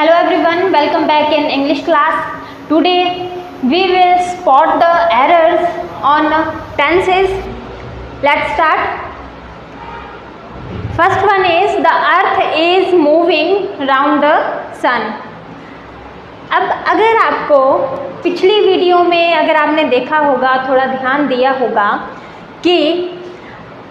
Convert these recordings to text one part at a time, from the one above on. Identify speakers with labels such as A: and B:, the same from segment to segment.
A: Hello everyone, welcome back in English class. Today we will spot the errors on tenses. Let's start. First one is the earth is moving round the sun. अब अगर आपको पिछली video में अगर आपने देखा होगा, थोड़ा ध्यान दिया होगा कि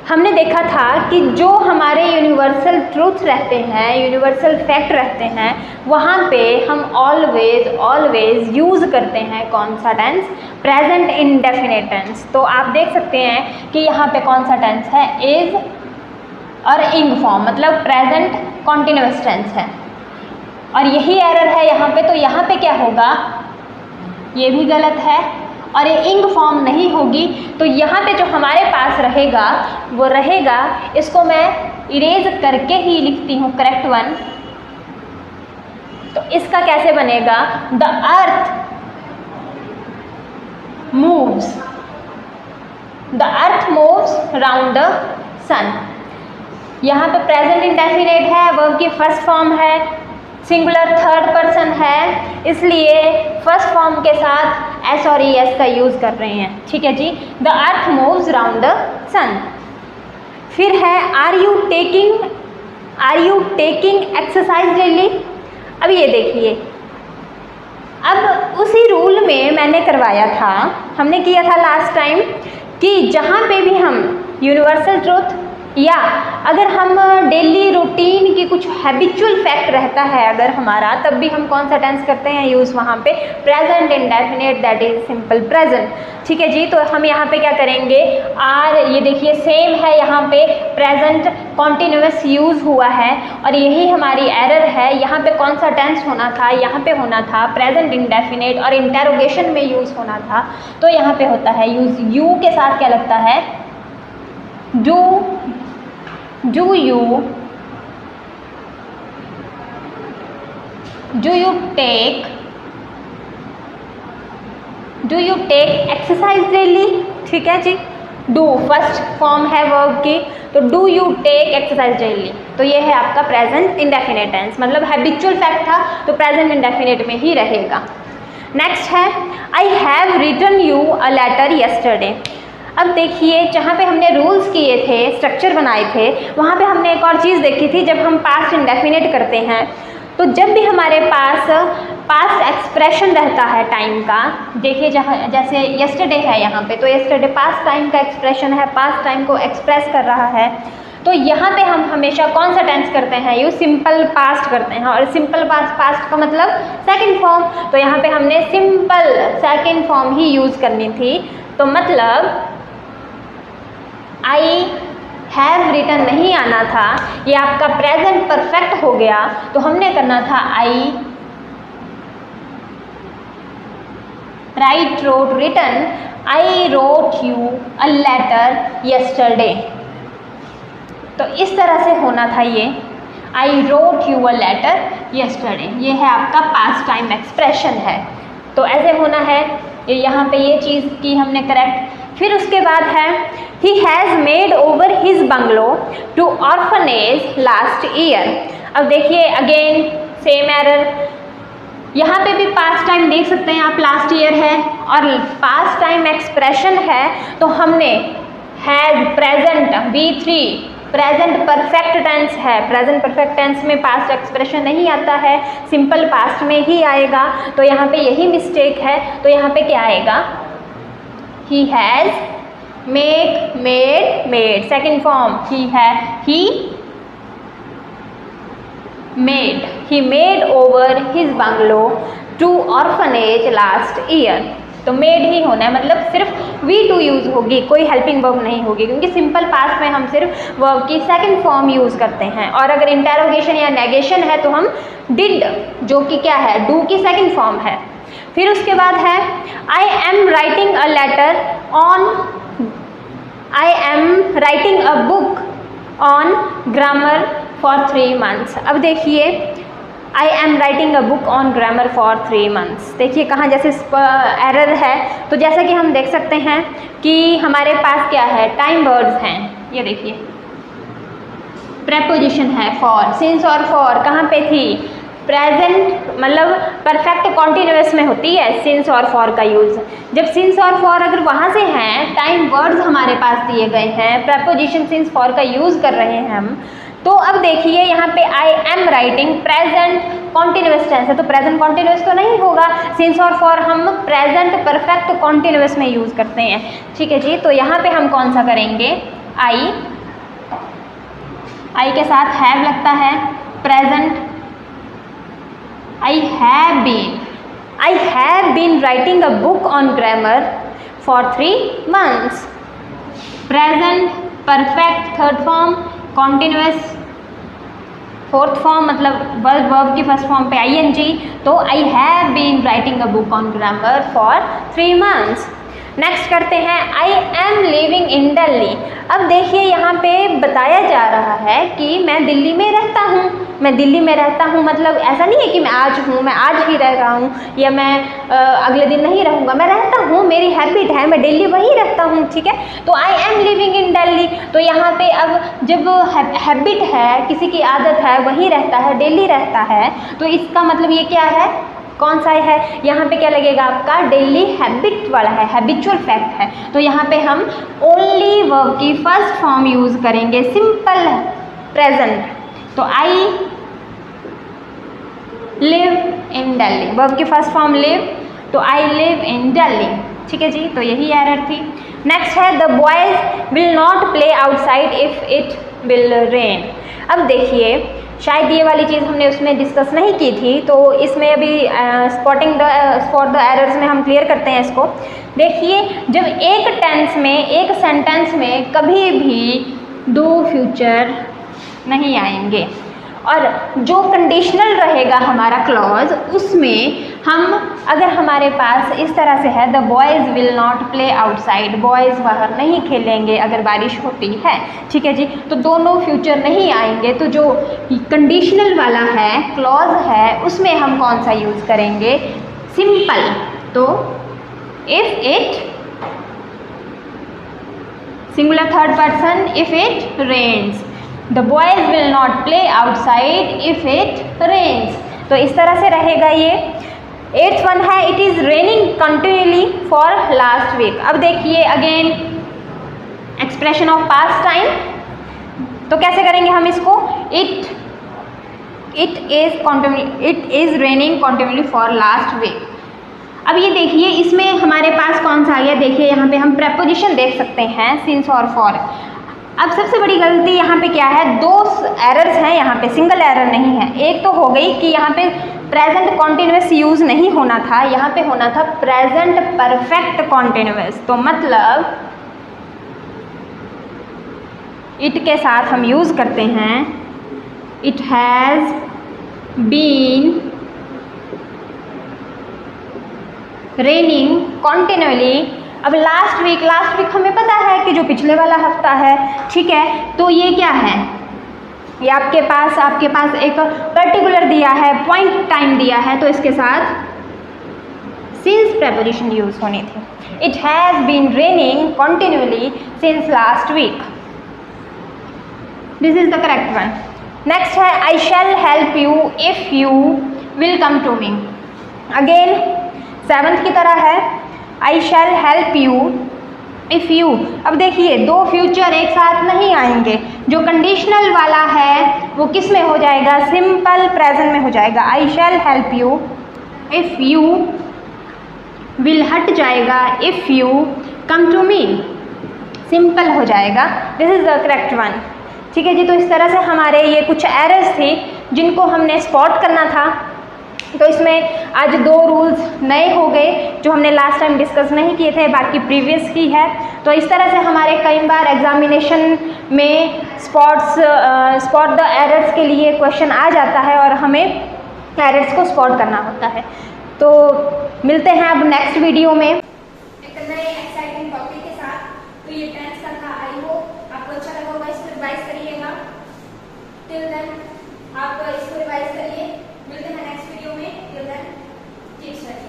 A: हमने देखा था कि जो हमारे यूनिवर्सल ट्रूथ रहते हैं, यूनिवर्सल फैक्ट रहते हैं, वहाँ पे हम ऑलवेज यूज़ करते हैं कौन सा टेंस? Present indefinite tense. तो आप देख सकते हैं कि यहाँ पे कौन सा टेंस है? इज़ और इंग फॉर्म, मतलब प्रेजेंट कॉन्टिन्यूअस टेंस है। और यही एरर है यहाँ पे। तो यहाँ पे क्या होगा? ये भी गलत है और ये इंग फॉर्म नहीं होगी। तो यहाँ पे जो हमारे पास रहेगा वो रहेगा, इसको मैं इरेज करके ही लिखती हूँ करेक्ट वन। तो इसका कैसे बनेगा? The earth moves, the earth moves round the sun. यहाँ पे प्रेजेंट इंडेफिनिट है, वर्ब की फर्स्ट फॉर्म है, सिंगुलर थर्ड पर्सन है, इसलिए फर्स्ट फॉर्म के साथ एस और ई एस का यूज़ कर रहे हैं। ठीक है जी। The earth moves round the sun. फिर है are you taking exercise daily. अब ये देखिए, अब उसी रूल में मैंने करवाया था, हमने किया था लास्ट टाइम कि जहाँ पे भी हम यूनिवर्सल ट्रूथ या अगर हम डेली रूटीन की कुछ हैबिचुअल फैक्ट रहता है अगर हमारा, तब भी हम कौन सा टेंस करते हैं यूज़? वहाँ पे present indefinite, that is simple present. ठीक है जी। तो हम यहाँ पे क्या करेंगे? आर, ये देखिए सेम है, यहाँ पे प्रेजेंट कॉन्टिन्यूअस यूज़ हुआ है और यही हमारी एरर है। यहाँ पे कौन सा टेंस होना था? यहाँ पे होना था प्रेजेंट इंडेफिनिट और इंटेरोगेशन में यूज़ होना था। तो यहाँ पे होता है यूज़ यू के साथ क्या लगता है? Do you take exercise daily? ठीक है जी। डू फर्स्ट फॉर्म है वर्ब की, तो do you take exercise daily. तो ये है आपका प्रेजेंट इंडेफिनिट टेंस, मतलब हैबिचुअल फैक्ट था तो प्रेजेंट इंडेफिनिट में ही रहेगा। नेक्स्ट है I have written you a letter yesterday. अब देखिए, जहाँ पे हमने रूल्स किए थे, स्ट्रक्चर बनाए थे, वहाँ पे हमने एक और चीज़ देखी थी। जब हम पास्ट इंडेफिनिट करते हैं तो जब भी हमारे पास पास्ट एक्सप्रेशन रहता है टाइम का, देखिए जैसे यस्टरडे है यहाँ पे, तो यस्टरडे पास्ट टाइम का एक्सप्रेशन है, पास्ट टाइम को एक्सप्रेस कर रहा है। तो यहाँ पे हम हमेशा कौन सा टेंस करते हैं? यूँ सिंपल पास्ट करते हैं। और सिंपल पास्ट का मतलब सेकंड फॉर्म, तो यहाँ पे हमने सिंपल सेकंड फॉर्म ही यूज़ करनी थी। तो मतलब आई हैव रिटन नहीं आना था, ये आपका प्रेजेंट परफेक्ट हो गया। तो हमने करना था I write wrote written, I wrote you a letter yesterday. तो इस तरह से होना था ये, I wrote you a letter yesterday. ये है आपका पास्ट टाइम एक्सप्रेशन है, तो ऐसे होना है। यहाँ पे ये चीज़ की हमने करेक्ट। फिर उसके बाद है he has made over his bungalow to orphanage last year. अब देखिए अगेन सेम एरर, यहाँ पे भी पास्ट टाइम देख सकते हैं आप, लास्ट ईयर है और पास्ट टाइम एक्सप्रेशन है। तो हमने has present V3 present perfect tense है, प्रेजेंट परफेक्ट टेंस में पास्ट एक्सप्रेशन नहीं आता है, सिंपल पास्ट में ही आएगा। तो यहाँ पे यही मिस्टेक है। तो यहाँ पे क्या आएगा? ही has made second form, he made over his bungalow to orphanage last year। तो मेड ही होना है, मतलब सिर्फ V2 यूज़ होगी, कोई हेल्पिंग वर्ब नहीं होगी, क्योंकि सिंपल पास्ट में हम सिर्फ वर्ब की सेकंड फॉर्म यूज़ करते हैं। और अगर इंटेरोगेशन या नेगेशन है तो हम डिड, जो कि क्या है? डू की सेकंड फॉर्म है। फिर उसके बाद है आई am writing a book on grammar for 3 months। अब देखिए आई am writing a book on grammar for 3 months। देखिए कहाँ जैसे एरर है। तो जैसा कि हम देख सकते हैं कि हमारे पास क्या है? टाइम वर्ड्स हैं। ये देखिए प्रेपोजिशन है फॉर, सिंस और फॉर कहाँ पे थी? प्रेजेंट मतलब परफेक्ट कॉन्टिन्यूअस में होती है सिंस और फॉर का यूज़। जब सिंस और फॉर अगर वहाँ से हैं, टाइम वर्ड्स हमारे पास दिए गए हैं, प्रपोजिशन सिंस फॉर का यूज़ कर रहे हैं हम, तो अब देखिए यहाँ पे I am writing present continuous tense है, तो प्रेजेंट कॉन्टिन्यूअस तो नहीं होगा। सिंस और फॉर हम प्रेजेंट परफेक्ट कॉन्टिन्यूअस में यूज़ करते हैं, ठीक है जी। तो यहाँ पे हम कौन सा करेंगे, आई के साथ हैव लगता है, present I have been writing a book on grammar for 3 months। Present perfect third form, continuous fourth form मतलब वर्ब की फर्स्ट फॉर्म पे ing, तो I have been writing a book on grammar for 3 months। Next करते हैं I am living in Delhi. अब देखिए यहाँ पे बताया जा रहा है कि मैं दिल्ली में रहता हूँ, मैं दिल्ली में रहता हूँ, मतलब ऐसा नहीं है कि मैं आज हूँ, मैं आज ही रह रहा हूँ या मैं अगले दिन नहीं रहूँगा, मैं रहता हूँ, मेरी हैबिट है, मैं दिल्ली वहीं रहता हूँ, ठीक है। तो आई एम लिविंग इन दिल्ली, तो यहाँ पे अब जब हैबिट है, किसी की आदत है, वहीं रहता है, डेली रहता है, तो इसका मतलब ये क्या है, कौन सा है, यहाँ पे क्या लगेगा आपका, डेली हैबिट वाला है, हैबिचुअल फैक्ट है। तो यहाँ पे हम ओनली वर्ब की फर्स्ट फॉर्म यूज करेंगे, सिंपल प्रेजेंट। तो I live in Delhi, verb की फर्स्ट फॉर्म लिव, तो आई लिव इन दिल्ली, ठीक है जी। तो यही एरर थी। नेक्स्ट है the boys will not play outside if it will rain. अब देखिए शायद ये वाली चीज़ हमने उसमें डिस्कस नहीं की थी, तो इसमें अभी स्पॉट द एरर्स में हम क्लियर करते हैं इसको। देखिए जब एक टेंस में, एक सेंटेंस में कभी भी डू फ्यूचर नहीं आएंगे और जो कंडीशनल रहेगा हमारा क्लॉज, उसमें हम अगर हमारे पास इस तरह से है the boys will not play outside, boys बाहर नहीं खेलेंगे अगर बारिश होती है, ठीक है जी, तो दोनों फ्यूचर नहीं आएंगे। तो जो कंडीशनल वाला है, क्लॉज है, उसमें हम कौन सा यूज़ करेंगे, सिंपल। तो if it, singular third person, if it rains, The boys will not play outside if it rains। तो इस तरह से रहेगा ये। 8th वन है it is raining continually for last week। अब देखिए again expression of past time, तो कैसे करेंगे हम इसको, it is raining continually for last week। अब ये देखिए इसमें हमारे पास कौन सा आ गया, देखिए यहाँ पे हम प्रेपोजिशन देख सकते हैं सिंस और फॉर। अब सबसे बड़ी गलती यहाँ पे क्या है, 2 एरर्स हैं यहाँ पे, सिंगल एरर नहीं है। एक तो हो गई कि यहाँ पे प्रेजेंट कॉन्टिन्यूअस यूज़ नहीं होना था, यहाँ पे होना था प्रेजेंट परफेक्ट कॉन्टिन्यूअस। तो मतलब इट के साथ हम यूज़ करते हैं इट हैज़ बीन रेनिंग कॉन्टिन्यूअली। अब लास्ट वीक हमें पता है कि जो पिछले वाला हफ्ता है, ठीक है, तो ये क्या है, ये आपके पास एक पर्टिकुलर दिया है, पॉइंट टाइम दिया है, तो इसके साथ सिंस प्रेपोजिशन यूज होनी थी। It has been raining continuously since last week, this is the correct one. Next है I shall help you if you will come to me. Again 7th की तरह है I shall help you if you. अब देखिए 2 future एक साथ नहीं आएंगे, जो कंडीशनल वाला है वो किस में हो जाएगा, सिंपल प्रेजेंट में हो जाएगा। I shall help you if you will हट जाएगा, if you come to me, simple हो जाएगा। This is the correct one, ठीक है जी। तो इस तरह से हमारे ये कुछ एरर्स थे जिनको हमने स्पॉट करना था। तो इसमें आज 2 रूल्स नए हो गए जो हमने लास्ट टाइम डिस्कस नहीं किए थे, बाकी प्रीवियस की है। तो इस तरह से हमारे कई बार एग्जामिनेशन में स्पॉट द एरर्स के लिए क्वेश्चन आ जाता है और हमें एरर्स को स्पॉट करना होता है। तो मिलते हैं अब नेक्स्ट वीडियो में एक नए एक्साइटिंग टॉपिक के साथ। तो ये टेंस का था, आई होप आपको अच्छा लगा होगा। इसको रिवाइज करिएगा, टिल देन आप इसको रिवाइज करिए। मिलते हैं नेक्स्ट वीडियो में, टिल देन कीप स्टडी।